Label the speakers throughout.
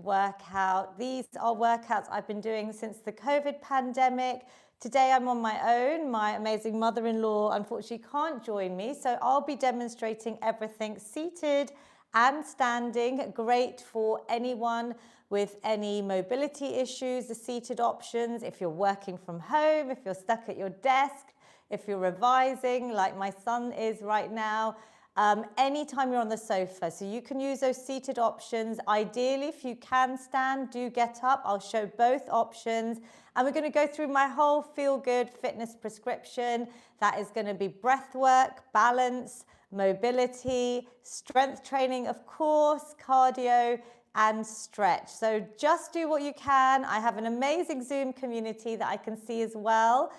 Speaker 1: workout. These are workouts I've been doing since the COVID pandemic. Today I'm on my own. My amazing mother-in-law unfortunately can't join me, so I'll be demonstrating everything seated and standing. Great for anyone with any mobility issues, the seated options. If you're working from home, if you're stuck at your desk, if you're revising like my son is right now, anytime you're on the sofa. So you can use those seated options. Ideally, if you can stand, do get up. I'll show both options. And we're going to go through my whole Feel Good fitness prescription. That is going to be breath work, balance, mobility, strength training, of course, cardio, and stretch. So just do what you can. I have an amazing Zoom community that I can see as well.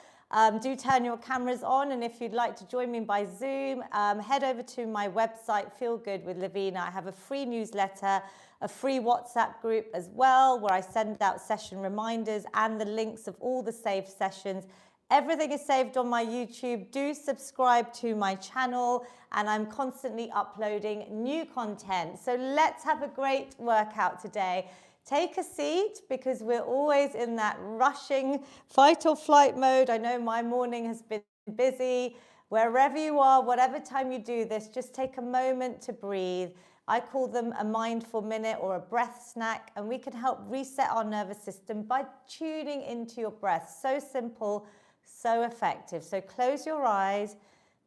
Speaker 1: Do turn your cameras on, and if you'd like to join me by Zoom, head over to my website, Feel Good with Lavina. I have a free newsletter, a free WhatsApp group as well, where I send out session reminders and the links of all the saved sessions. Everything is saved on my YouTube. Do subscribe to my channel, and I'm constantly uploading new content. So let's have a great workout today. Take a seat, because we're always in that rushing fight or flight mode. I know my morning has been busy. Wherever you are, whatever time you do this, just take a moment to breathe. I call them a mindful minute or a breath snack, and we can help reset our nervous system by tuning into your breath. So simple, so effective. So close your eyes,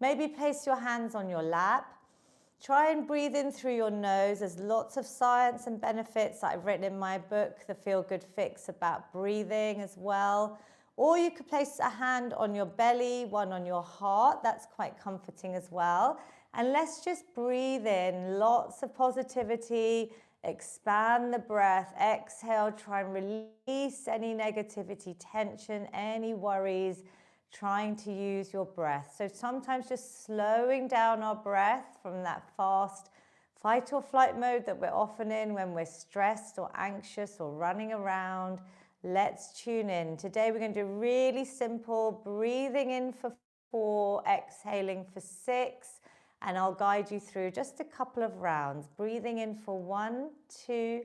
Speaker 1: maybe place your hands on your lap. Try and breathe in through your nose. There's lots of science and benefits that I've written in my book, The Feel Good Fix, about breathing as well. Or you could place a hand on your belly, one on your heart. That's quite comforting as well. And let's just breathe in lots of positivity. Expand the breath. Exhale, try and release any negativity, tension, any worries. Trying to use your breath. So sometimes just slowing down our breath from that fast fight or flight mode that we're often in when we're stressed or anxious or running around. Let's tune in. Today we're going to do really simple breathing in for 4, exhaling for 6, and I'll guide you through just a couple of rounds. Breathing in for 1, 2,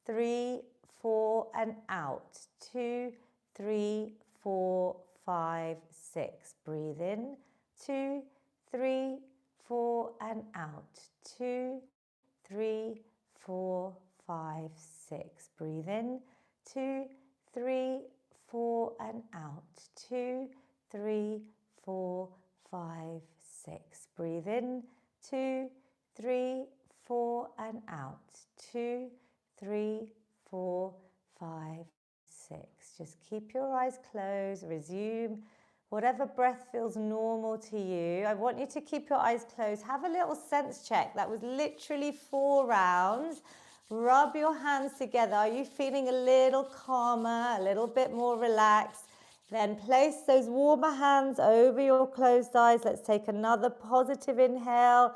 Speaker 1: 3, 4, and out. 2, 3, 4, 5, 6. Breathe in. 2, 3, 4, and out. 2, 3, 4, 5, 6. Breathe in. 2, 3, 4, and out. 2, 3, 4, 5, 6. Breathe in. 2, 3, 4, and out. 2, 3, 4, 5, 6. Just keep your eyes closed. Resume whatever breath feels normal to you. I want you to keep your eyes closed. Have a little sense check. That was literally 4 rounds. Rub your hands together. Are you feeling a little calmer, a little bit more relaxed? Then place those warmer hands over your closed eyes. Let's take another positive inhale.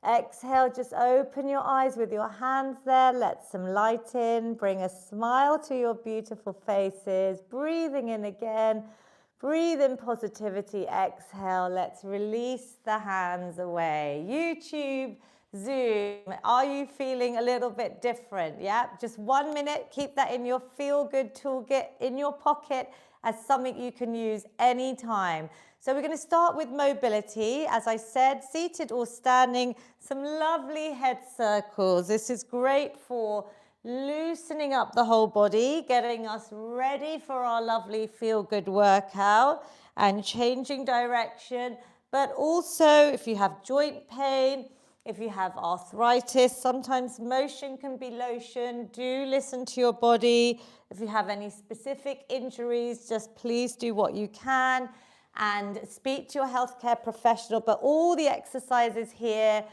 Speaker 1: Exhale, just open your eyes with your hands there. Let some light in. Bring a smile to your beautiful faces. Breathing in again. Breathe in positivity. Exhale. Let's release the hands away. YouTube, Zoom, are you feeling a little bit different? Yeah, just 1 minute. Keep that in your Feel Good toolkit in your pocket as something you can use anytime. So we're going to start with mobility. As I said, seated or standing, some lovely head circles. This is great for loosening up the whole body, getting us ready for our lovely Feel Good workout and changing direction. But also, if you have joint pain, if you have arthritis, sometimes motion can be lotion. Do listen to your body. If you have any specific injuries, just please do what you can and speak to your healthcare professional. But all the exercises here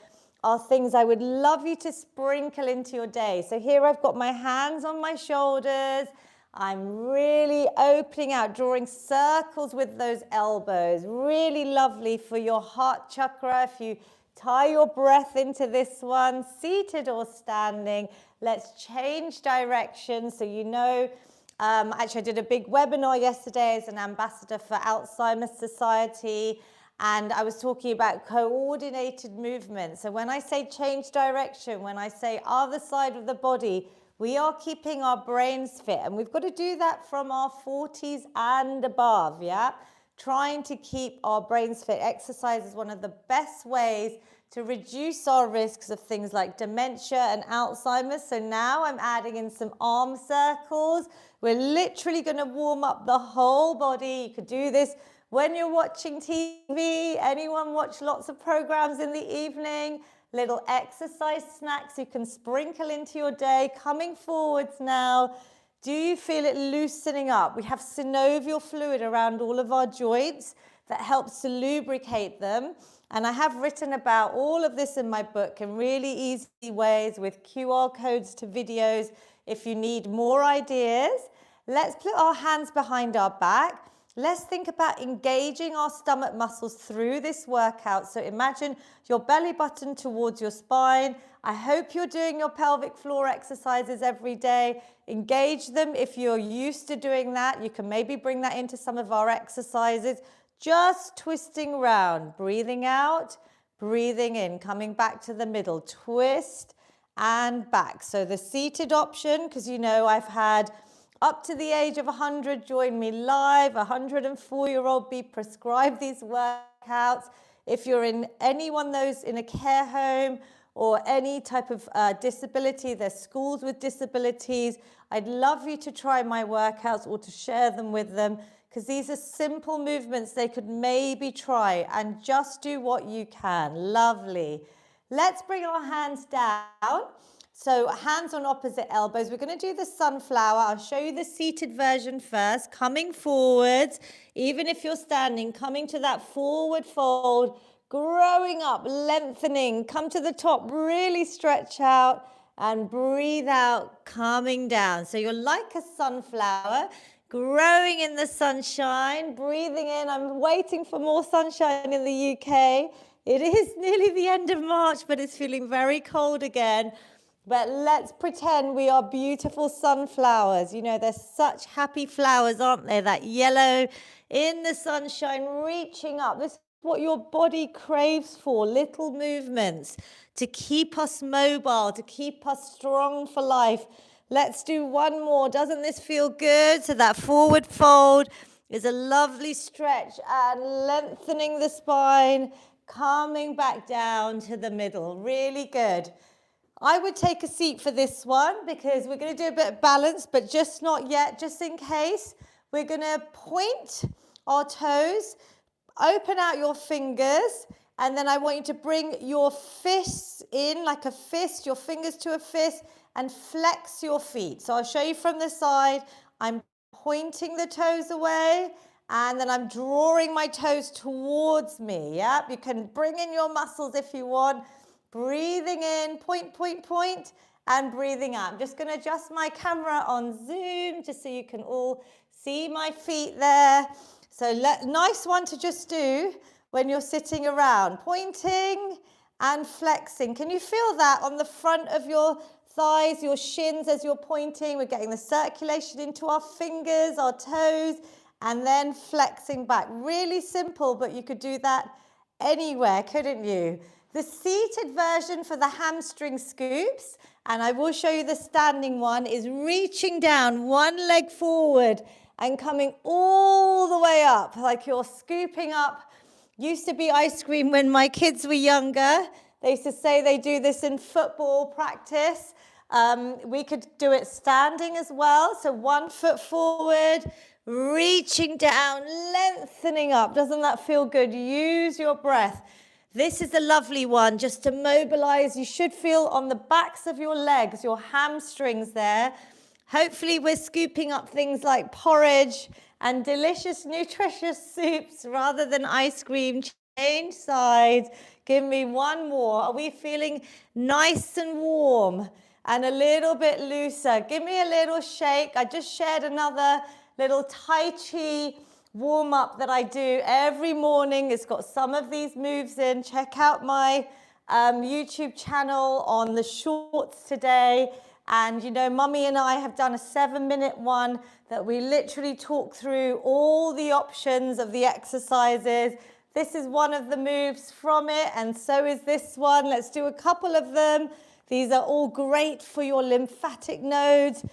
Speaker 1: are things I would love you to sprinkle into your day. So here I've got my hands on my shoulders. I'm really opening out, drawing circles with those elbows. Really lovely for your heart chakra. If you tie your breath into this one, seated or standing. Let's change direction so you know. Actually, I did a big webinar yesterday as an ambassador for Alzheimer's Society, and I was talking about coordinated movement. So when I say change direction, when I say other side of the body, We are keeping our brains fit, and we've got to do that from our 40s and above, yeah? Trying to keep our brains fit. Exercise is one of the best ways to reduce our risks of things like dementia and Alzheimer's. So now I'm adding in some arm circles. We're literally going to warm up the whole body. You could do this when you're watching TV. Anyone watch lots of programs in the evening? Little exercise snacks you can sprinkle into your day. Coming forwards now. Do you feel it loosening up? We have synovial fluid around all of our joints that helps to lubricate them. And I have written about all of this in my book in really easy ways with QR codes to videos if you need more ideas. Let's put our hands behind our back. Let's think about engaging our stomach muscles through this workout. So imagine your belly button towards your spine. I hope you're doing your pelvic floor exercises every day. Engage them if you're used to doing that. You can maybe bring that into some of our exercises. Just twisting round, breathing out, breathing in, coming back to the middle, twist and back. So the seated option, because you know I've had up to the age of 100 join me live, a 104-year-old be prescribed these workouts. If you're in any one of those in a care home or any type of disability, there's schools with disabilities, I'd love you to try my workouts or to share them with them, because these are simple movements they could maybe try, and just do what you can. Lovely. Let's bring our hands down. So hands on opposite elbows. We're going to do the sunflower. I'll show you the seated version first. Coming forwards, even if you're standing, coming to that forward fold, growing up, lengthening, come to the top, really stretch out and breathe out, coming down. So you're like a sunflower, growing in the sunshine, breathing in. I'm waiting for more sunshine in the UK. It is nearly the end of March, but it's feeling very cold again. But let's pretend we are beautiful sunflowers. You know, they're such happy flowers, aren't they? That yellow in the sunshine, reaching up. This is what your body craves for, little movements to keep us mobile, to keep us strong for life. Let's do one more. Doesn't this feel good? So that forward fold is a lovely stretch and lengthening the spine, coming back down to the middle. Really good. I would take a seat for this one because we're going to do a bit of balance, but just not yet, just in case. We're going to point our toes, open out your fingers, and then I want you to bring your fists in like a fist, your fingers to a fist, and flex your feet. So I'll show you from the side. I'm pointing the toes away, and then I'm drawing my toes towards me. Yep, you can bring in your muscles if you want. Breathing in, point, point, point, and breathing out. I'm just going to adjust my camera on Zoom just so you can all see my feet there. So nice one to just do when you're sitting around. Pointing and flexing. Can you feel that on the front of your thighs, your shins as you're pointing? We're getting the circulation into our fingers, our toes, and then flexing back. Really simple, but you could do that anywhere, couldn't you? The seated version for the hamstring scoops, and I will show you the standing one, is reaching down, one leg forward and coming all the way up, like you're scooping up. Used to be ice cream when my kids were younger. They used to say they do this in football practice. We could do it standing as well. So 1 foot forward, reaching down, lengthening up. Doesn't that feel good? Use your breath. This is a lovely one just to mobilize. You should feel on the backs of your legs, your hamstrings there. Hopefully we're scooping up things like porridge and delicious, nutritious soups rather than ice cream. Change sides. Give me one more. Are we feeling nice and warm and a little bit looser? Give me a little shake. I just shared another little Tai Chi warm up that I do every morning. It's got some of these moves in. Check out my YouTube channel on the shorts today. And you know, Mummy and I have done a 7-minute one that we literally talk through all the options of the exercises. This is one of the moves from it, and so is this one. Let's do a couple of them. These are all great for your lymphatic nodes,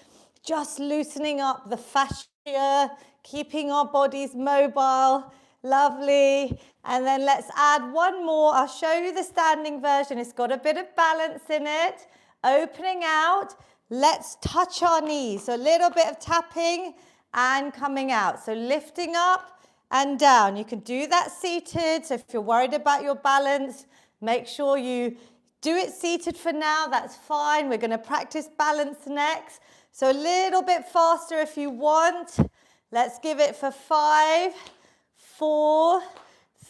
Speaker 1: just loosening up the fascia, keeping our bodies mobile. Lovely. And then let's add one more. I'll show you the standing version. It's got a bit of balance in it. Opening out. Let's touch our knees. So a little bit of tapping and coming out. So lifting up and down. You can do that seated. So if you're worried about your balance, make sure you do it seated for now. That's fine. We're going to practice balance next. So a little bit faster if you want. Let's give it for 5, 4,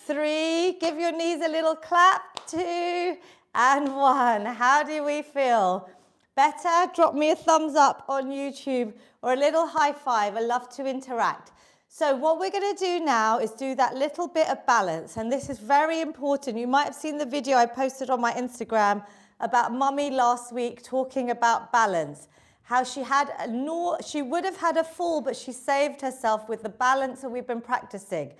Speaker 1: 3. Give your knees a little clap. 2 and 1. How do we feel? Better? Drop me a thumbs up on YouTube or a little high five. I love to interact. So what we're going to do now is do that little bit of balance. And this is very important. You might have seen the video I posted on my Instagram about Mummy last week talking about balance. How she would have had a fall, but she saved herself with the balance that we've been practicing.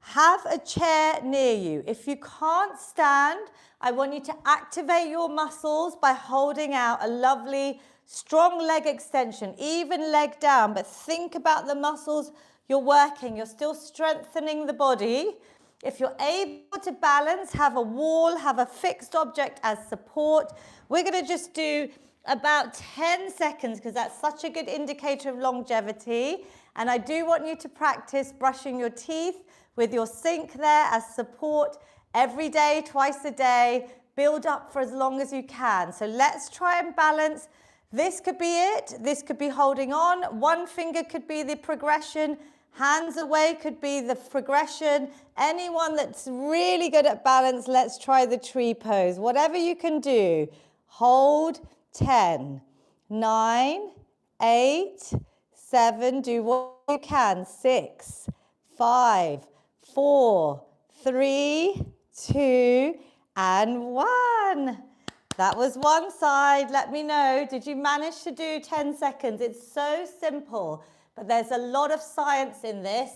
Speaker 1: Have a chair near you. If you can't stand, I want you to activate your muscles by holding out a lovely, strong leg extension, even leg down, but think about the muscles you're working. You're still strengthening the body. If you're able to balance, have a wall, have a fixed object as support. We're going to just do about 10 seconds because that's such a good indicator of longevity. And I do want you to practice brushing your teeth with your sink there as support every day, twice a day. Build up for as long as you can. So let's try and balance. This could be it. This could be holding on. One finger could be the progression. Hands away could be the progression. Anyone that's really good at balance, let's try the tree pose. Whatever you can do. Hold 10, 9, 8, 7. Do what you can. 6, 5, 4, 3, 2, and 1. That was one side. Let me know. Did you manage to do 10 seconds? It's so simple, but there's a lot of science in this,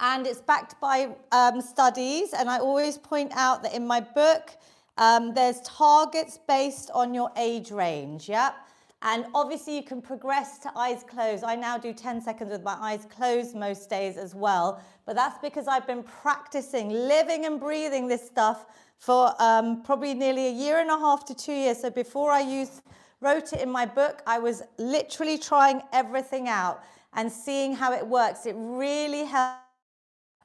Speaker 1: and it's backed by studies. And I always point out that in my book, there's targets based on your age range, yeah? And obviously you can progress to eyes closed. I now do 10 seconds with my eyes closed most days as well, but that's because I've been practicing, living and breathing this stuff for probably nearly 1.5 to 2 years. So before I wrote it in my book, I was literally trying everything out and seeing how it works. It really helps.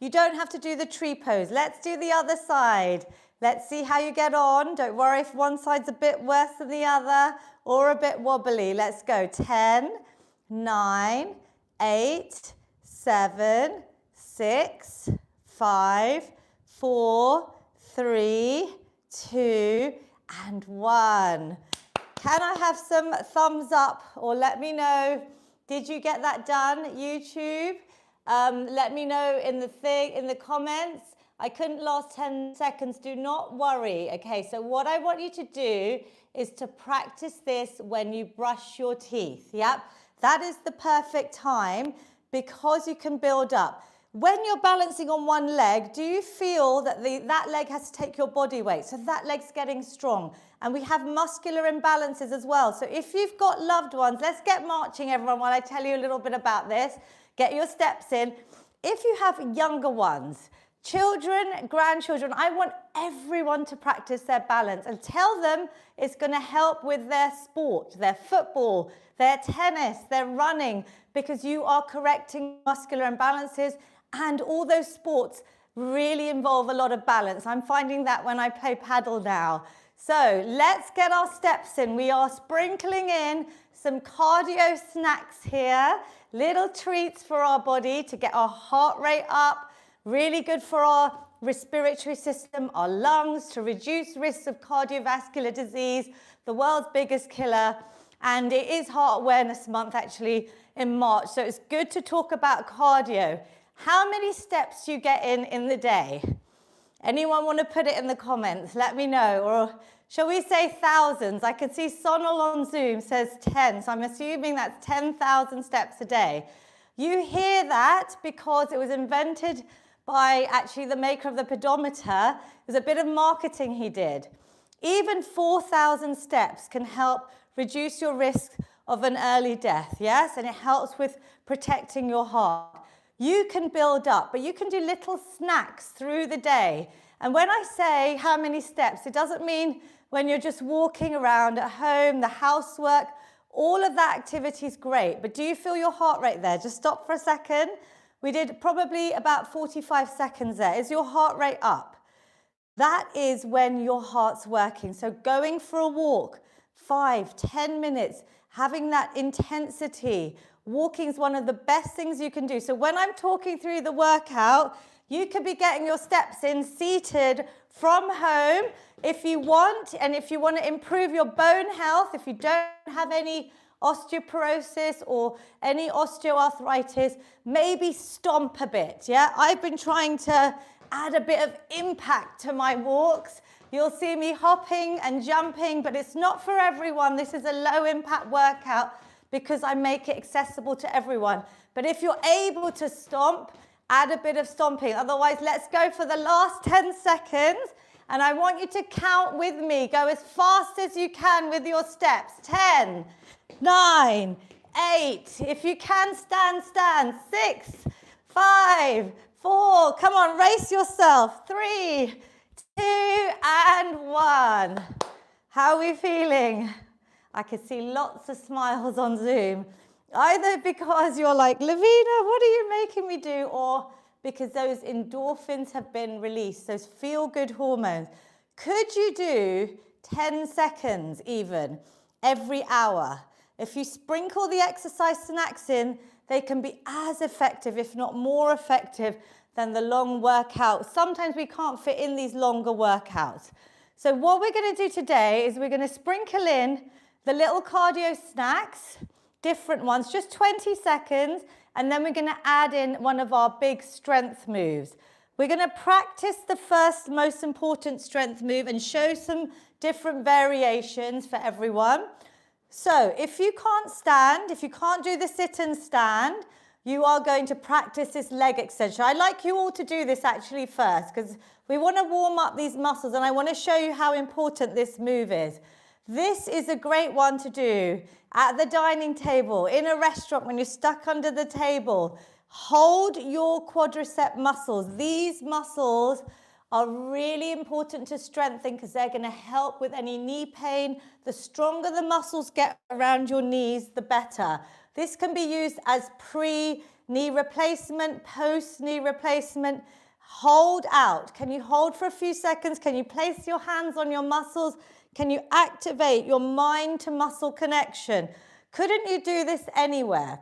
Speaker 1: You don't have to do the tree pose. Let's do the other side. Let's see how you get on. Don't worry if one side's a bit worse than the other or a bit wobbly. Let's go. 10, 9, 8, 7, 6, 5, 4, 3, 2, and 1. Can I have some thumbs up or let me know, did you get that done, YouTube? Let me know in the comments. I couldn't last 10 seconds. Do not worry. Okay, so what I want you to do is to practice this when you brush your teeth. Yep, that is the perfect time because you can build up. When you're balancing on one leg, do you feel that that leg has to take your body weight? So that leg's getting strong. And we have muscular imbalances as well. So if you've got loved ones, let's get marching, everyone, while I tell you a little bit about this. Get your steps in. If you have younger ones, children, grandchildren, I want everyone to practice their balance and tell them it's going to help with their sport, their football, their tennis, their running, because you are correcting muscular imbalances, and all those sports really involve a lot of balance. I'm finding that when I play paddle now. So let's get our steps in. We are sprinkling in some cardio snacks here, little treats for our body to get our heart rate up, really good for our respiratory system, our lungs, to reduce risks of cardiovascular disease, the world's biggest killer. And it is Heart Awareness Month actually in March, so it's good to talk about cardio. How many steps do you get in the day? Anyone want to put it in the comments? Let me know. Or shall we say thousands? I can see Sonal on Zoom says 10, so I'm assuming that's 10,000 steps a day. You hear that because it was invented by actually the maker of the pedometer. There's a bit of marketing he did. Even 4,000 steps can help reduce your risk of an early death, yes? And it helps with protecting your heart. You can build up, but you can do little snacks through the day. And when I say how many steps, it doesn't mean when you're just walking around at home, the housework, all of that activity is great. But do you feel your heart rate there? Just stop for a second. We did probably about 45 seconds there. Is your heart rate up? That is when your heart's working. So going for a walk, 5, 10 minutes, having that intensity. Walking is one of the best things you can do. So when I'm talking through the workout, you could be getting your steps in seated from home if you want, and if you want to improve your bone health, if you don't have any osteoporosis or any osteoarthritis, maybe stomp a bit, yeah? I've been trying to add a bit of impact to my walks. You'll see me hopping and jumping, but it's not for everyone. This is a low impact workout because I make it accessible to everyone. But if you're able to stomp, add a bit of stomping. Otherwise, let's go for the last 10 seconds. And I want you to count with me. Go as fast as you can with your steps. 10, 9, 8. If you can stand, stand. 6, 5, 4. Come on, race yourself. 3, 2, and 1. How are we feeling? I can see lots of smiles on Zoom. Either because you're like, Lavina, what are you making me do? Or because those endorphins have been released, those feel-good hormones. Could you do 10 seconds even every hour? If you sprinkle the exercise snacks in, they can be as effective, if not more effective, than the long workout. Sometimes we can't fit in these longer workouts. So what we're going to do today is we're going to sprinkle in the little cardio snacks, different ones, just 20 seconds, and then we're going to add in one of our big strength moves. We're going to practice the first most important strength move and show some different variations for everyone. So if you can't stand, if you can't do the sit and stand, you are going to practice this leg extension. I'd like you all to do this actually first because we want to warm up these muscles and I want to show you how important this move is. This is a great one to do at the dining table, in a restaurant when you're stuck under the table. Hold your quadricep muscles. These muscles are really important to strengthen because they're going to help with any knee pain. The stronger the muscles get around your knees, the better. This can be used as pre-knee replacement, post-knee replacement. Hold out. Can you hold for a few seconds? Can you place your hands on your muscles? Can you activate your mind to muscle connection? Couldn't you do this anywhere?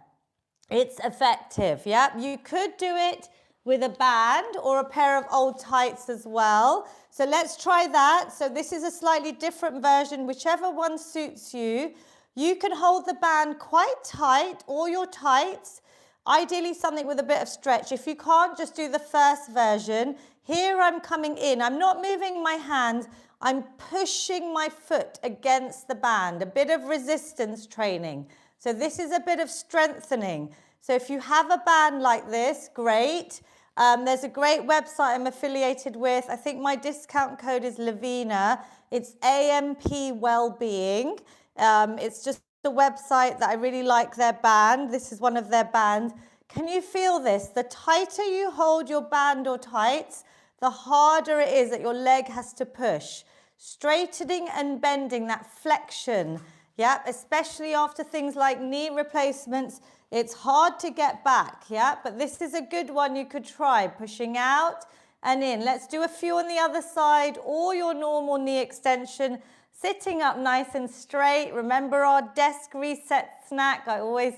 Speaker 1: It's effective, yeah? You could do it with a band or a pair of old tights as well. So let's try that. So this is a slightly different version, whichever one suits you. You can hold the band quite tight or your tights. Ideally something with a bit of stretch. If you can't, just do the first version. Here I'm coming in. I'm not moving my hands. I'm pushing my foot against the band, a bit of resistance training. So this is a bit of strengthening. So if you have a band like this, great. There's a great website I'm affiliated with. I think my discount code is Lavina. It's AMP Wellbeing. It's just a website that I really like their band. This is one of their bands. Can you feel this? The tighter you hold your band or tights, the harder it is that your leg has to push. Straightening and bending, that flexion, yeah, especially after things like knee replacements, it's hard to get back, yeah, but this is a good one you could try, pushing out and in. Let's do a few on the other side, or your normal knee extension, sitting up nice and straight. Remember our desk reset snack. I always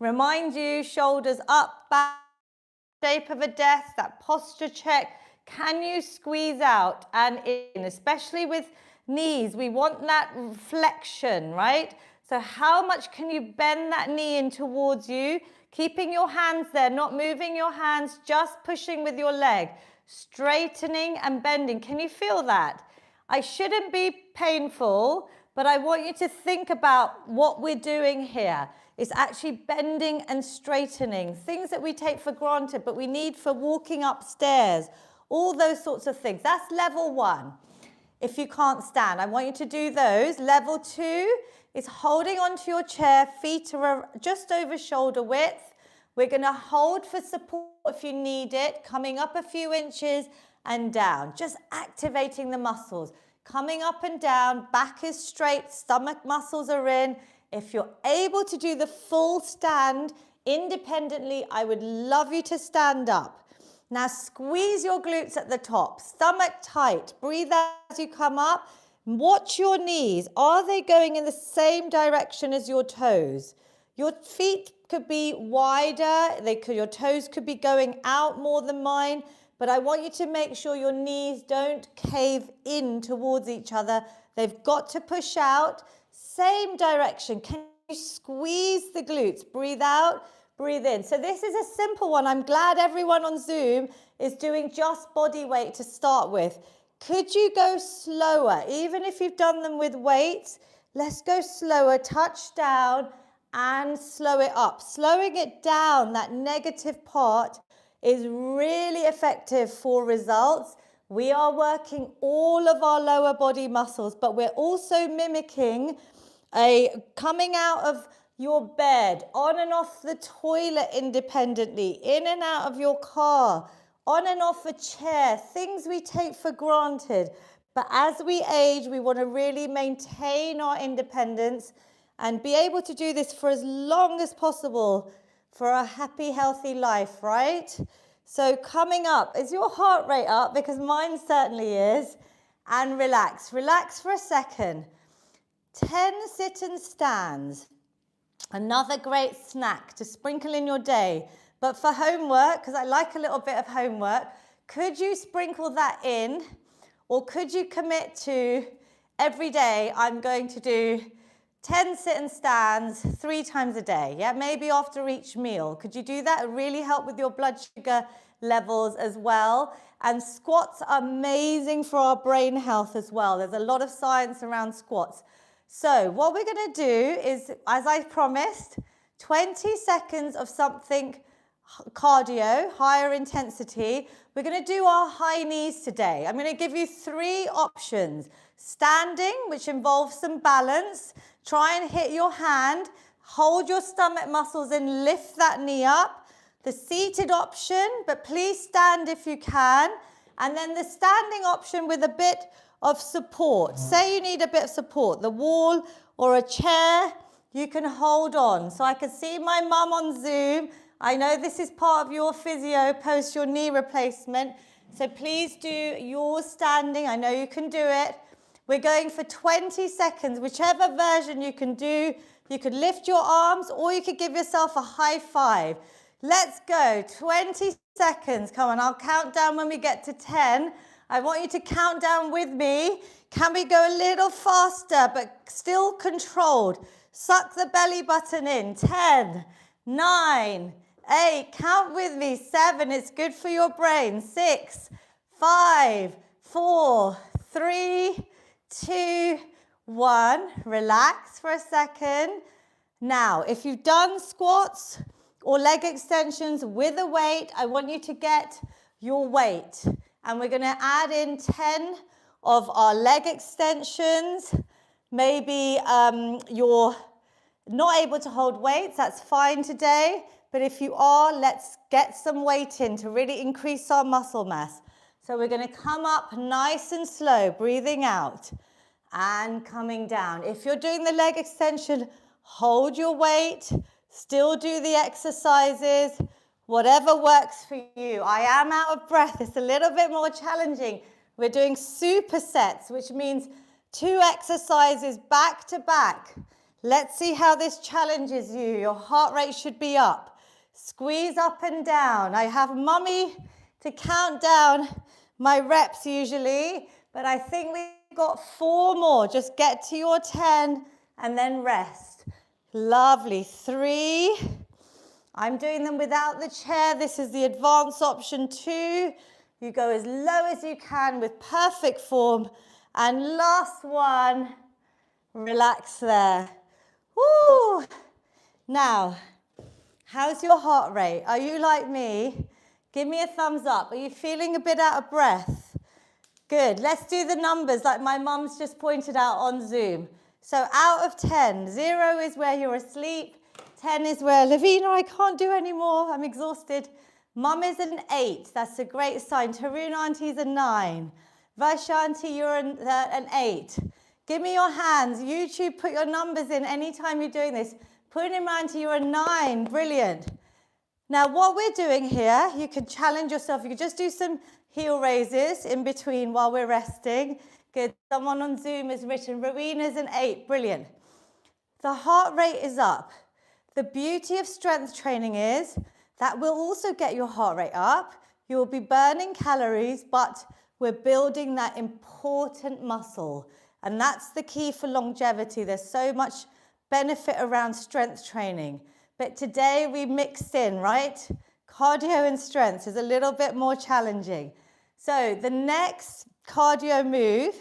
Speaker 1: remind you, shoulders up, back, shape of a desk, that posture check. Can you squeeze out and in, especially with knees? We want that flexion, right? So how much can you bend that knee in towards you? Keeping your hands there, not moving your hands, just pushing with your leg. Straightening and bending. Can you feel that? I shouldn't be painful, but I want you to think about what we're doing here. It's actually bending and straightening. Things that we take for granted, but we need for walking upstairs. All those sorts of things. That's level one. if you can't stand. I want you to do those. Level 2 is holding onto your chair, feet are just over shoulder width. We're going to hold for support if you need it, coming up a few inches and down, just activating the muscles. Coming up and down, back is straight, stomach muscles are in. If you're able to do the full stand independently, I would love you to stand up. Now squeeze your glutes at the top, stomach tight, breathe out as you come up. Watch your knees. Are they going in the same direction as your toes? Your feet could be wider, your toes could be going out more than mine, but I want you to make sure your knees don't cave in towards each other. They've got to push out, same direction. Can you squeeze the glutes? Breathe out, breathe in. So this is a simple one. I'm glad everyone on Zoom is doing just body weight to start with. Could you go slower? Even if you've done them with weights, let's go slower, touch down and slow it up. Slowing it down, that negative part, is really effective for results. We are working all of our lower body muscles, but we're also mimicking coming out of your bed, on and off the toilet independently, in and out of your car, on and off a chair, things we take for granted. But as we age, we want to really maintain our independence and be able to do this for as long as possible for a happy, healthy life, right? So coming up, is your heart rate up? Because mine certainly is. And relax. Relax for a second. 10 sit and stands. Another great snack to sprinkle in your day. But for homework, because I like a little bit of homework, could you sprinkle that in? Or could you commit to every day I'm going to do 10 sit and stands 3 times a day? Yeah, maybe after each meal. Could you do that? It really help with your blood sugar levels as well. And squats are amazing for our brain health as well. There's a lot of science around squats. So what we're going to do is, as I promised, 20 seconds of something cardio, higher intensity. We're going to do our high knees today. I'm going to give you 3 options. Standing, which involves some balance. Try and hit your hand. Hold your stomach muscles and lift that knee up. The seated option, but please stand if you can. And then the standing option with a bit of support. Say you need a bit of support, the wall or a chair, you can hold on. So I can see my mum on Zoom. I know this is part of your physio post your knee replacement. So please do your standing. I know you can do it. We're going for 20 seconds, whichever version you can do. You could lift your arms or you could give yourself a high five. Let's go, 20 seconds. Come on, I'll count down when we get to 10. I want you to count down with me. Can we go a little faster, but still controlled? Suck the belly button in. 10, 9, 8, count with me. 7, it's good for your brain. 6, 5, 4, 3, 2, 1. Relax for a second. Now, if you've done squats or leg extensions with a weight, I want you to get your weight. And we're going to add in 10 of our leg extensions. Maybe you're not able to hold weights, that's fine today. But if you are, let's get some weight in to really increase our muscle mass. So we're going to come up nice and slow, breathing out and coming down. If you're doing the leg extension, hold your weight, still do the exercises. Whatever works for you. I am out of breath. It's a little bit more challenging. We're doing supersets, which means 2 exercises back to back. Let's see how this challenges you. Your heart rate should be up. Squeeze up and down. I have mummy to count down my reps usually, but I think we've got 4 more. Just get to your 10 and then rest. Lovely. 3. I'm doing them without the chair. This is the advanced option 2. You go as low as you can with perfect form. And last one, relax there. Woo! Now, how's your heart rate? Are you like me? Give me a thumbs up. Are you feeling a bit out of breath? Good. Let's do the numbers like my mum's just pointed out on Zoom. So out of 10, 0 is where you're asleep. 10 is where, Lavina, I can't do anymore. I'm exhausted. Mum is an 8. That's a great sign. Tarun Auntie's a 9. Vaishanti, you're an 8. Give me your hands. YouTube, put your numbers in anytime you're doing this. Put them around to you're a 9. Brilliant. Now, what we're doing here, you can challenge yourself. You can just do some heel raises in between while we're resting. Good. Someone on Zoom has written, Rowena's an 8. Brilliant. The heart rate is up. The beauty of strength training is that will also get your heart rate up. You will be burning calories, but we're building that important muscle. And that's the key for longevity. There's so much benefit around strength training. But today we mixed in, right? Cardio and strength is a little bit more challenging. So the next cardio move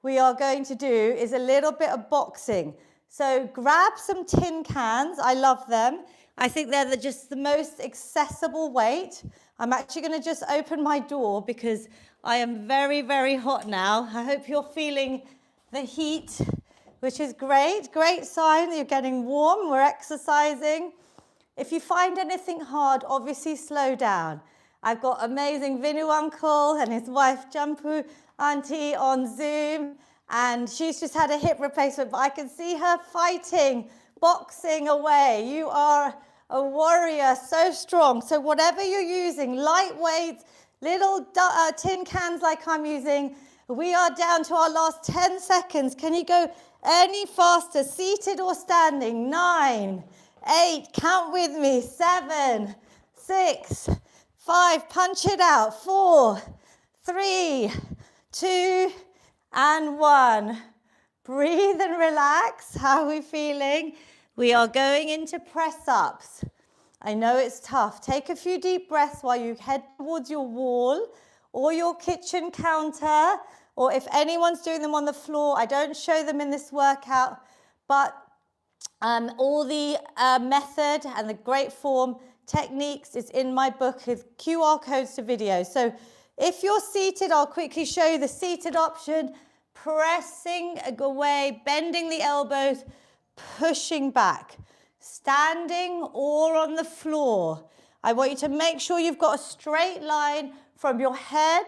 Speaker 1: we are going to do is a little bit of boxing. So grab some tin cans. I love them. I think they're just the most accessible weight. I'm actually going to just open my door because I am very, very hot now. I hope you're feeling the heat, which is great. Great sign that you're getting warm. We're exercising. If you find anything hard, obviously slow down. I've got amazing Vinu uncle and his wife Jampu auntie on Zoom, and she's just had a hip replacement, but I can see her fighting, boxing away. You are a warrior, so strong. So whatever you're using, lightweight, little tin cans like I'm using, we are down to our last 10 seconds. Can you go any faster, seated or standing? 9, 8, count with me, 7, 6, 5, punch it out, 4, 3, 2, and 1. Breathe and relax. How are we feeling? We are going into press-ups. I know it's tough. Take a few deep breaths while you head towards your wall or your kitchen counter, or if anyone's doing them on the floor, I don't show them in this workout, but all the method and the great form techniques is in my book with QR codes to videos. So if you're seated, I'll quickly show you the seated option. Pressing away, bending the elbows, pushing back. Standing or on the floor. I want you to make sure you've got a straight line from your head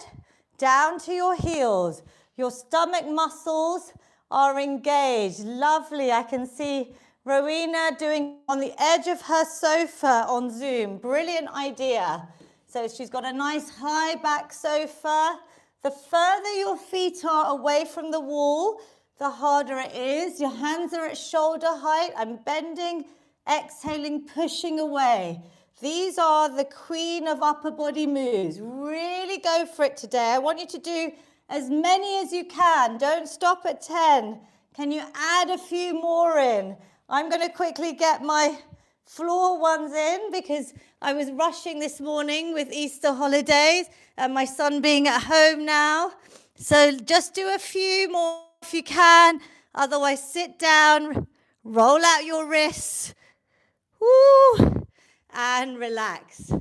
Speaker 1: down to your heels. Your stomach muscles are engaged. Lovely. I can see Rowena doing on the edge of her sofa on Zoom. Brilliant idea. So she's got a nice high back sofa. The further your feet are away from the wall, the harder it is. Your hands are at shoulder height. I'm bending, exhaling, pushing away. These are the queen of upper body moves. Really go for it today. I want you to do as many as you can. Don't stop at 10. Can you add a few more in? I'm going to quickly get my floor ones in because I was rushing this morning with Easter holidays and my son being at home now. So just do a few more if you can. Otherwise, sit down, roll out your wrists, woo, and relax.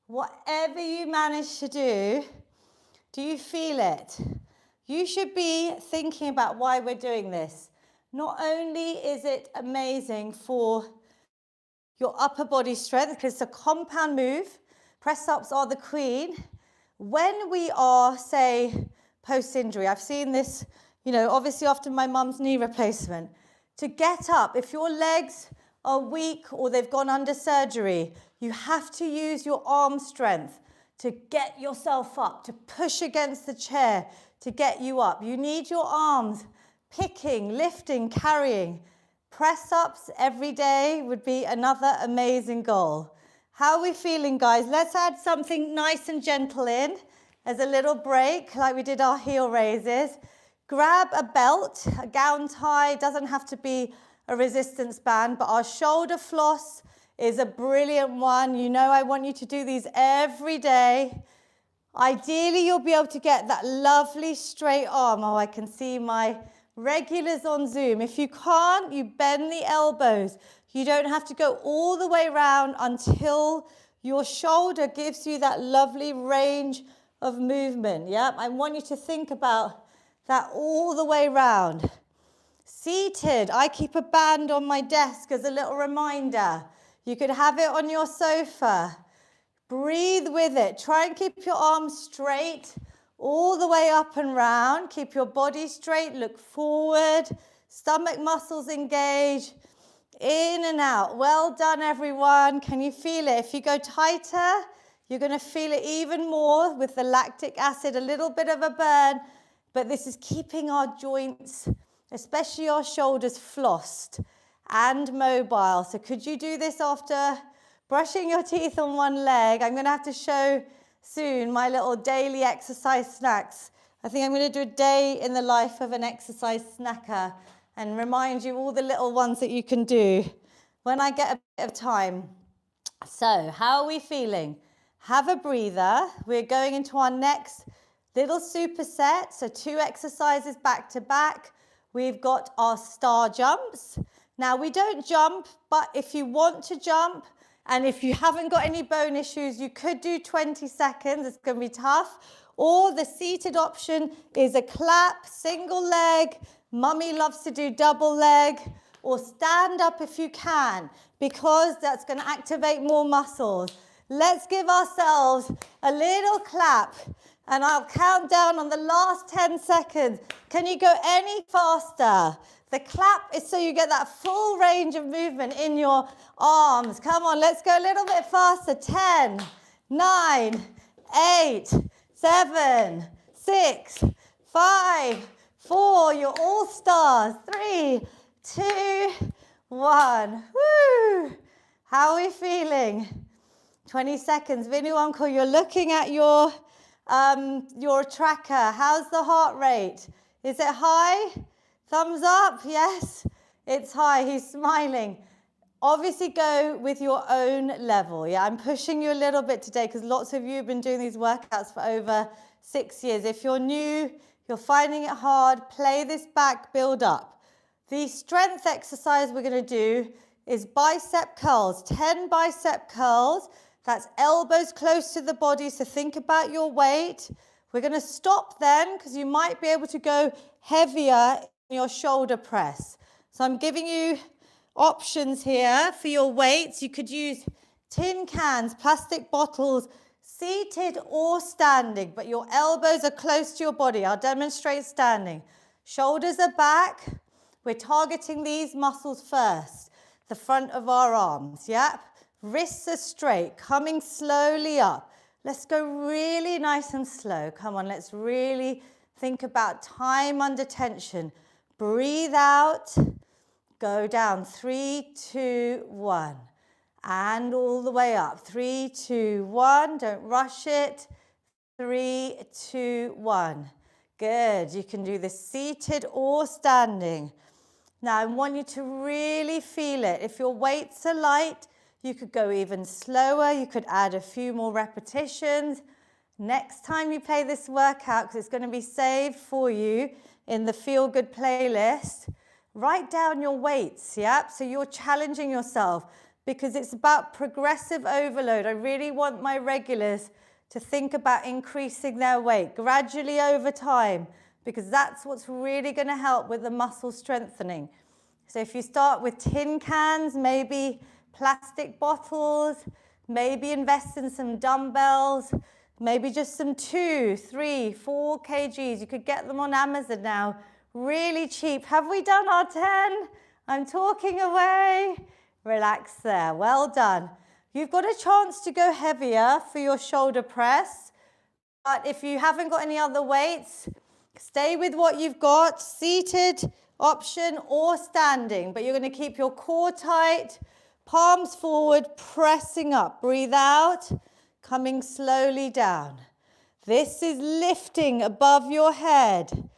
Speaker 1: Whatever you manage to do you feel it? You should be thinking about why we're doing this. Not only is it amazing for your upper body strength, because it's a compound move, press-ups are the queen. When we are, say, post-injury, I've seen this, obviously after my mum's knee replacement, to get up, if your legs are weak or they've gone under surgery, you have to use your arm strength to get yourself up, to push against the chair, to get you up. You need your arms picking, lifting, carrying. Press-ups every day would be another amazing goal. How are we feeling, guys? Let's add something nice and gentle in as a little break, like we did our heel raises. Grab a belt, a gown tie, doesn't have to be a resistance band, but our shoulder floss is a brilliant one. I want you to do these every day. Ideally, you'll be able to get that lovely straight arm. Oh, I can see my regulars on Zoom. If you can't, you bend the elbows. You don't have to go all the way around until your shoulder gives you that lovely range of movement. Yeah, I want you to think about that all the way round. Seated, I keep a band on my desk as a little reminder. You could have it on your sofa. Breathe with it. Try and keep your arms straight all the way up and round. Keep your body straight. Look forward. Stomach muscles engage. In and out. Well done, everyone. Can you feel it? If you go tighter, you're going to feel it even more with the lactic acid. A little bit of a burn. But this is keeping our joints, especially our shoulders, flossed and mobile. So could you do this after brushing your teeth on one leg? I'm going to have to show soon my little daily exercise snacks. I think I'm going to do a day in the life of an exercise snacker and remind you all the little ones that you can do when I get a bit of time. So how are we feeling? Have a breather. We're going into our next little superset. So 2 exercises back to back. We've got our star jumps. Now we don't jump, but if you want to jump, and if you haven't got any bone issues, you could do 20 seconds. It's going to be tough. Or the seated option is a clap, single leg. Mummy loves to do double leg. Or stand up if you can, because that's going to activate more muscles. Let's give ourselves a little clap. And I'll count down on the last 10 seconds. Can you go any faster? The clap is so you get that full range of movement in your arms. Come on, let's go a little bit faster. 10, 9, 8, 7, 6, 5, 4. You're all stars. 3, 2, 1. Woo! How are we feeling? 20 seconds. Vinu Uncle, you're looking at your tracker. How's the heart rate? Is it high? Thumbs up, yes, it's high. He's smiling. Obviously go with your own level. Yeah, I'm pushing you a little bit today because lots of you have been doing these workouts for over 6 years. If you're new, you're finding it hard, play this back, build up. The strength exercise we're going to do is bicep curls, 10 bicep curls. That's elbows close to the body, so think about your weight. We're going to stop then because you might be able to go heavier in your shoulder press. So I'm giving you options here for your weights. You could use tin cans, plastic bottles, seated or standing, but your elbows are close to your body. I'll demonstrate standing. Shoulders are back. We're targeting these muscles first, the front of our arms, yep. Wrists are straight, coming slowly up. Let's go really nice and slow. Come on, let's really think about time under tension. Breathe out, go down. 3, 2, 1. And all the way up. 3, 2, 1. Don't rush it. 3, 2, 1. Good. You can do this seated or standing. Now, I want you to really feel it. If your weights are light, you could go even slower. You could add a few more repetitions. Next time you play this workout, because it's going to be saved for you in the Feel Good playlist, write down your weights, yep? So you're challenging yourself because it's about progressive overload. I really want my regulars to think about increasing their weight gradually over time because that's what's really going to help with the muscle strengthening. So if you start with tin cans, maybe plastic bottles, maybe invest in some dumbbells, maybe just some 2, 3, 4 kgs. You could get them on Amazon now, really cheap. Have we done our 10? I'm talking away. Relax there, well done. You've got a chance to go heavier for your shoulder press, but if you haven't got any other weights, stay with what you've got, seated option or standing, but you're going to keep your core tight, palms forward, pressing up. Breathe out, coming slowly down. This is lifting above your head.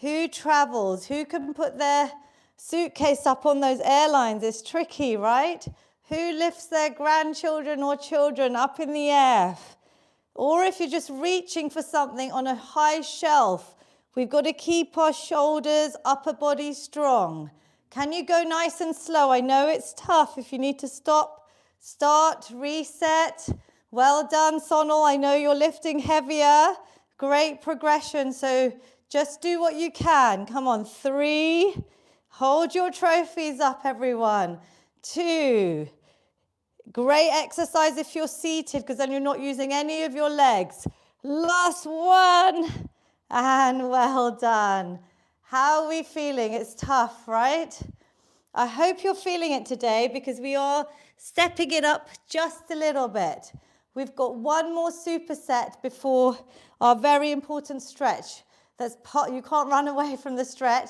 Speaker 1: Who travels? Who can put their suitcase up on those airlines? It's tricky, right? Who lifts their grandchildren or children up in the air? Or if you're just reaching for something on a high shelf, we've got to keep our shoulders, upper body strong. Can you go nice and slow? I know it's tough. If you need to stop, start, reset. Well done, Sonal. I know you're lifting heavier. Great progression. So just do what you can. Come on, 3. Hold your trophies up, everyone. 2. Great exercise if you're seated, because then you're not using any of your legs. Last 1. And well done. How are we feeling? It's tough, right? I hope you're feeling it today, because we are stepping it up just a little bit. We've got one more superset before our very important stretch. You can't run away from the stretch.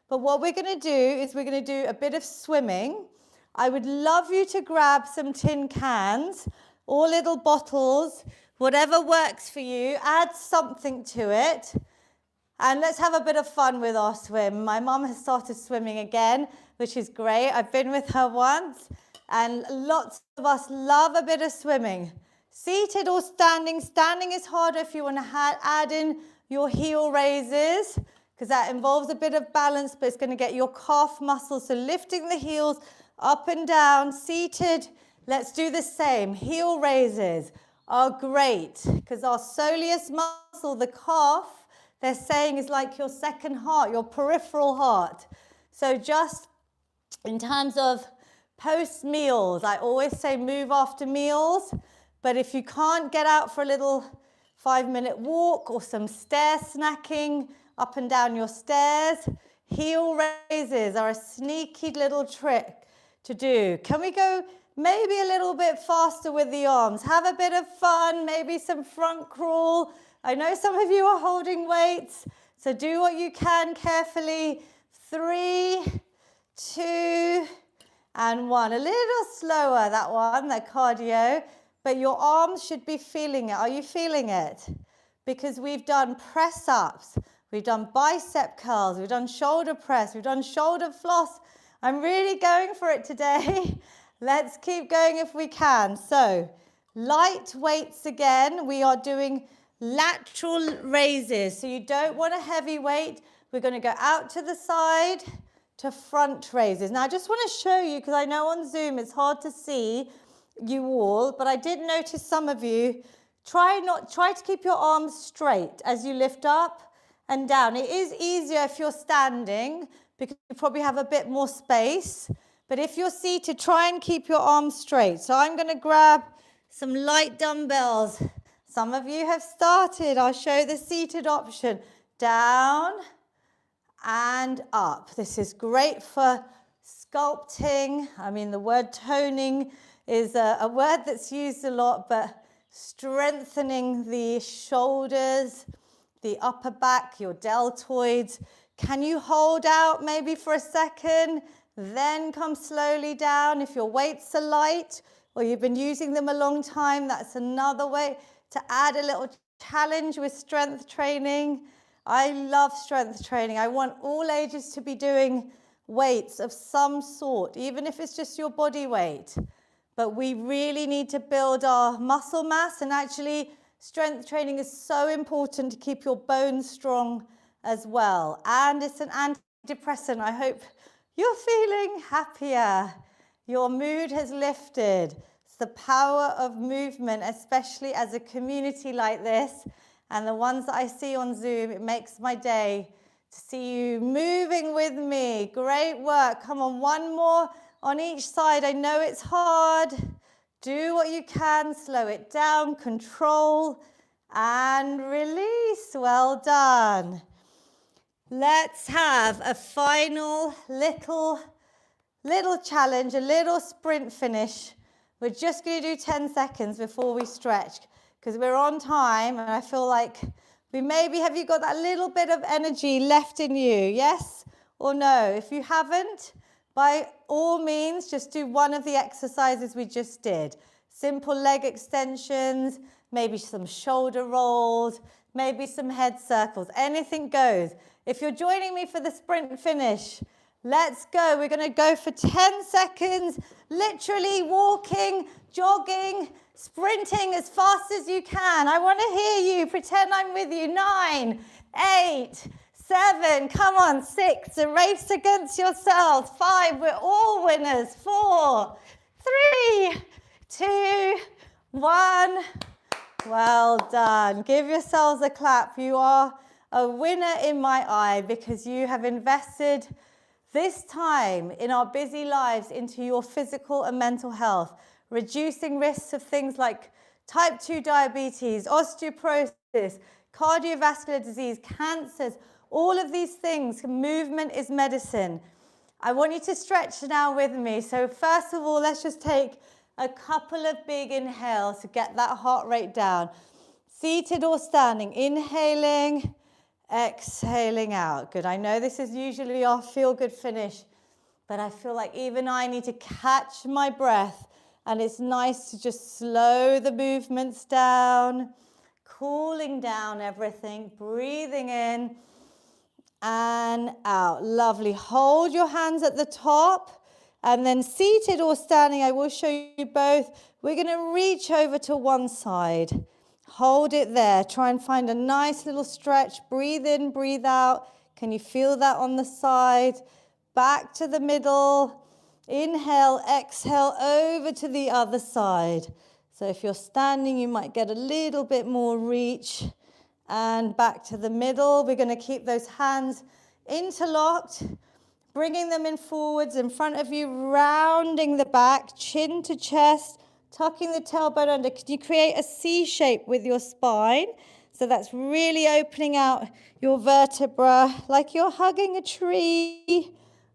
Speaker 1: But what we're going to do is we're going to do a bit of swimming. I would love you to grab some tin cans or little bottles, whatever works for you. Add something to it. And let's have a bit of fun with our swim. My mum has started swimming again, which is great. I've been with her once, and lots of us love a bit of swimming. Seated or standing. Standing is harder if you want to add in your heel raises, because that involves a bit of balance, but it's going to get your calf muscles. So lifting the heels up and down. Seated, let's do the same. Heel raises are great, because our soleus muscle, the calf, they're saying is like your second heart, your peripheral heart. So just in terms of post meals, I always say move after meals. But if you can't get out for a little 5-minute walk or some stair snacking up and down your stairs, heel raises are a sneaky little trick to do. Can we go maybe a little bit faster with the arms? Have a bit of fun, maybe some front crawl. I know some of you are holding weights, so do what you can carefully. 3, 2, and 1. A little slower, that one, that cardio, but your arms should be feeling it. Are you feeling it? Because we've done press-ups, we've done bicep curls, we've done shoulder press, we've done shoulder floss. I'm really going for it today. Let's keep going if we can. So, light weights again. We are doing lateral raises. So you don't want a heavy weight. We're going to go out to the side to front raises. Now I just want to show you, because I know on Zoom it's hard to see you all, but I did notice some of you try to keep your arms straight as you lift up and down. It is easier if you're standing, because you probably have a bit more space. But if you're seated, try and keep your arms straight. So I'm going to grab some light dumbbells. Some of you have started. I'll show the seated option. Down and up. This is great for sculpting. I mean, the word toning is a word that's used a lot, but strengthening the shoulders, the upper back, your deltoids. Can you hold out maybe for a second? Then come slowly down. If your weights are light or you've been using them a long time, that's another way to add a little challenge with strength training. I love strength training. I want all ages to be doing weights of some sort, even if it's just your body weight. But we really need to build our muscle mass, and actually strength training is so important to keep your bones strong as well. And it's an antidepressant. I hope you're feeling happier. Your mood has lifted. It's the power of movement, especially as a community like this. And the ones that I see on Zoom, it makes my day to see you moving with me. Great work. Come on, one more on each side. I know it's hard. Do what you can. Slow it down. Control and release. Well done. Let's have a final little challenge, a little sprint finish. We're just going to do 10 seconds before we stretch, because we're on time, and I feel like have you got that little bit of energy left in you? Yes or no? If you haven't, by all means, just do one of the exercises we just did. Simple leg extensions, maybe some shoulder rolls, maybe some head circles. Anything goes. If you're joining me for the sprint finish, let's go. We're going to go for 10 seconds, literally walking, jogging, sprinting as fast as you can. I want to hear you. Pretend I'm with you. 9, 8, 7, come on, 6, a race against yourselves. 5, we're all winners. 4, 3, 2, 1. Well done. Give yourselves a clap. You are a winner in my eye because you have invested this time in our busy lives into your physical and mental health, reducing risks of things like type 2 diabetes, osteoporosis, cardiovascular disease, cancers, all of these things. Movement is medicine. I want you to stretch now with me. So first of all, let's just take a couple of big inhales to get that heart rate down. Seated or standing, inhaling, exhaling out. Good. I know this is usually our feel-good finish, but I feel like even I need to catch my breath, and it's nice to just slow the movements down, cooling down everything, breathing in and out. Lovely. Hold your hands at the top, and then seated or standing, I will show you both. We're going to reach over to one side. Hold it there. Try and find a nice little stretch. Breathe in, breathe out. Can you feel that on the side? Back to the middle. Inhale, exhale, over to the other side. So if you're standing, you might get a little bit more reach. And back to the middle. We're going to keep those hands interlocked, bringing them in forwards in front of you, rounding the back, chin to chest, tucking the tailbone under. Can you create a C shape with your spine? So that's really opening out your vertebra like you're hugging a tree.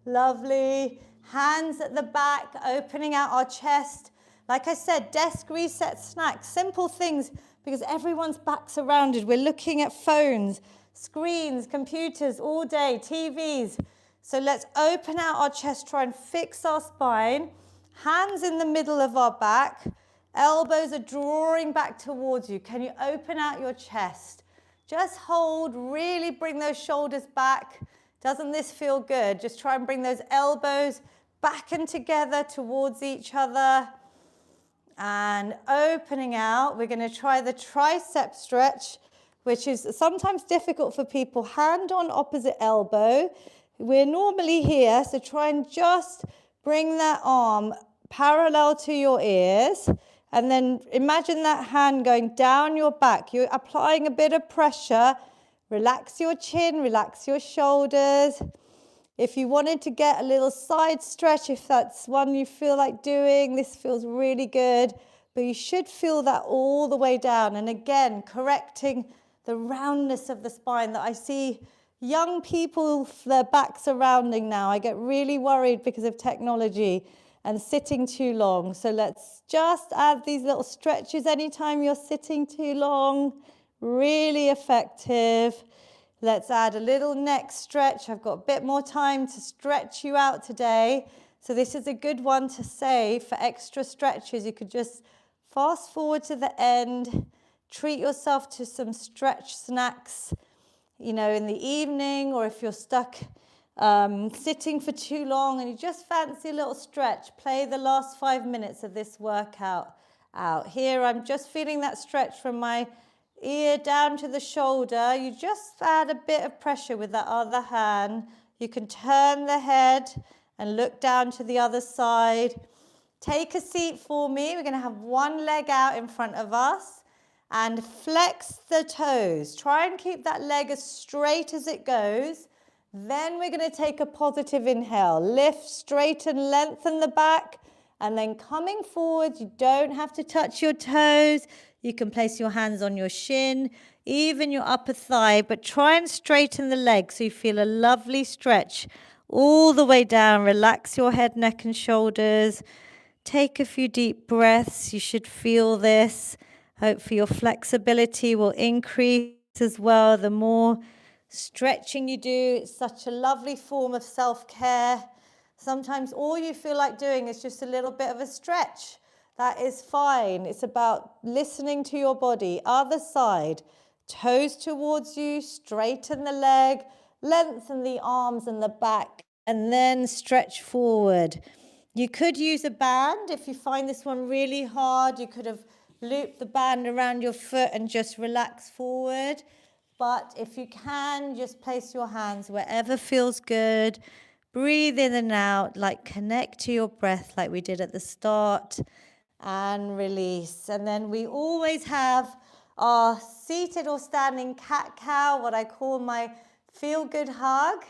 Speaker 1: Lovely. Hands at the back, opening out our chest. Like I said, desk reset snacks, simple things, because everyone's back's surrounded. We're looking at phones, screens, computers all day, TVs. So let's open out our chest, try and fix our spine. Hands in the middle of our back. Elbows are drawing back towards you. Can you open out your chest? Just hold, really bring those shoulders back. Doesn't this feel good? Just try and bring those elbows back and together towards each other. And opening out, we're going to try the tricep stretch, which is sometimes difficult for people. Hand on opposite elbow. We're normally here, so try and just bring that arm parallel to your ears. And then imagine that hand going down your back. You're applying a bit of pressure. Relax your chin, relax your shoulders. If you wanted to get a little side stretch, if that's one you feel like doing, this feels really good. But you should feel that all the way down. And again, correcting the roundness of the spine that I see young people, their backs are rounding now. I get really worried because of technology and sitting too long. So let's just add these little stretches anytime you're sitting too long. Really effective. Let's add a little neck stretch. I've got a bit more time to stretch you out today. So this is a good one to save for extra stretches. You could just fast forward to the end, treat yourself to some stretch snacks, you know, in the evening, or if you're stuck sitting for too long and you just fancy a little stretch, play the last 5 minutes of this workout out. Here I'm just feeling that stretch from my ear down to the shoulder. You just add a bit of pressure with that other hand. You can turn the head and look down to the other side. Take a seat for me. We're going to have one leg out in front of us and flex the toes. Try and keep that leg as straight as it goes. Then we're going to take a positive inhale. Lift, straighten, lengthen the back, and then coming forward. You don't have to touch your toes. You can place your hands on your shin, even your upper thigh, but try and straighten the leg so you feel a lovely stretch all the way down. Relax your head, neck, and shoulders. Take a few deep breaths. You should feel this. Hopefully your flexibility will increase as well. The more stretching you do, it's such a lovely form of self-care. Sometimes all you feel like doing is just a little bit of a stretch. That is fine. It's about listening to your body. Other side, toes towards you, straighten the leg, lengthen the arms and the back, and then stretch forward. You could use a band. If you find this one really hard, you could have looped the band around your foot and just relax forward. But if you can, just place your hands wherever feels good. Breathe in and out, like connect to your breath like we did at the start. and release. And then we always have our seated or standing cat-cow, what I call my feel-good hug.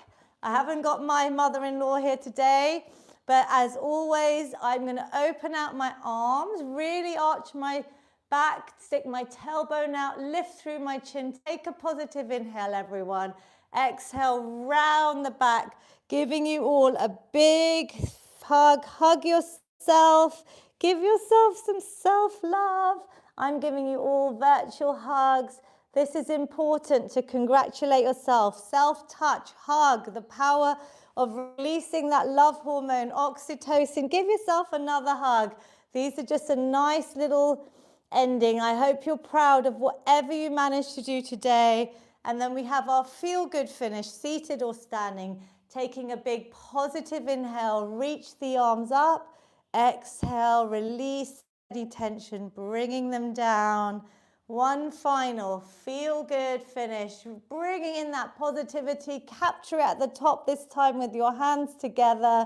Speaker 1: I haven't got my mother-in-law here today, but as always, I'm going to open out my arms, really arch my back, stick my tailbone out, lift through my chin, take a positive inhale, everyone. Exhale, round the back, giving you all a big hug. Hug yourself. Give yourself some self-love. I'm giving you all virtual hugs. This is important to congratulate yourself. Self-touch, hug, the power of releasing that love hormone, oxytocin. Give yourself another hug. These are just a nice little ending. I hope you're proud of whatever you managed to do today. And then we have our feel good finish, seated or standing, taking a big positive inhale, reach the arms up, exhale, release any tension, bringing them down. One final feel good finish, bringing in that positivity, capture it at the top this time with your hands together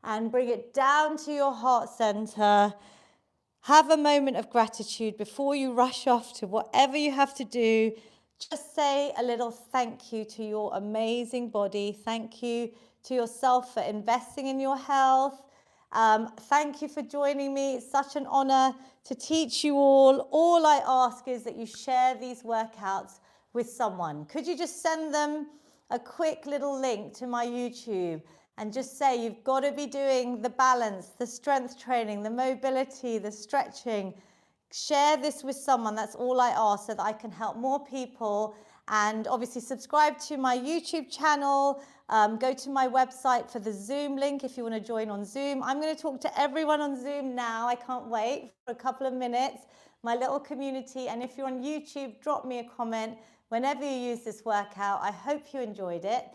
Speaker 1: and bring it down to your heart center. Have a moment of gratitude before you rush off to whatever you have to do. Just say a little thank you to your amazing body. Thank you to yourself for investing in your health. Thank you for joining me. It's such an honor to teach you all. All I ask is that you share these workouts with someone. Could you just send them a quick little link to my YouTube and just say you've got to be doing the balance, the strength training, the mobility, the stretching. Share this with someone. That's all I ask so that I can help more people. And obviously subscribe to my YouTube channel. Go to my website for the Zoom link if you want to join on Zoom. I'm going to talk to everyone on Zoom now. I can't wait for a couple of minutes. My little community. And if you're on YouTube, drop me a comment whenever you use this workout. I hope you enjoyed it.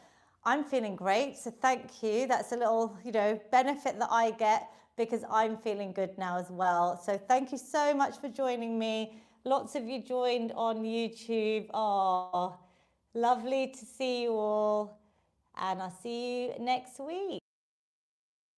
Speaker 1: I'm feeling great, so thank you. That's a little, benefit that I get because I'm feeling good now as well. So thank you so much for joining me. Lots of you joined on YouTube. Oh, lovely to see you all. And I'll see you next week.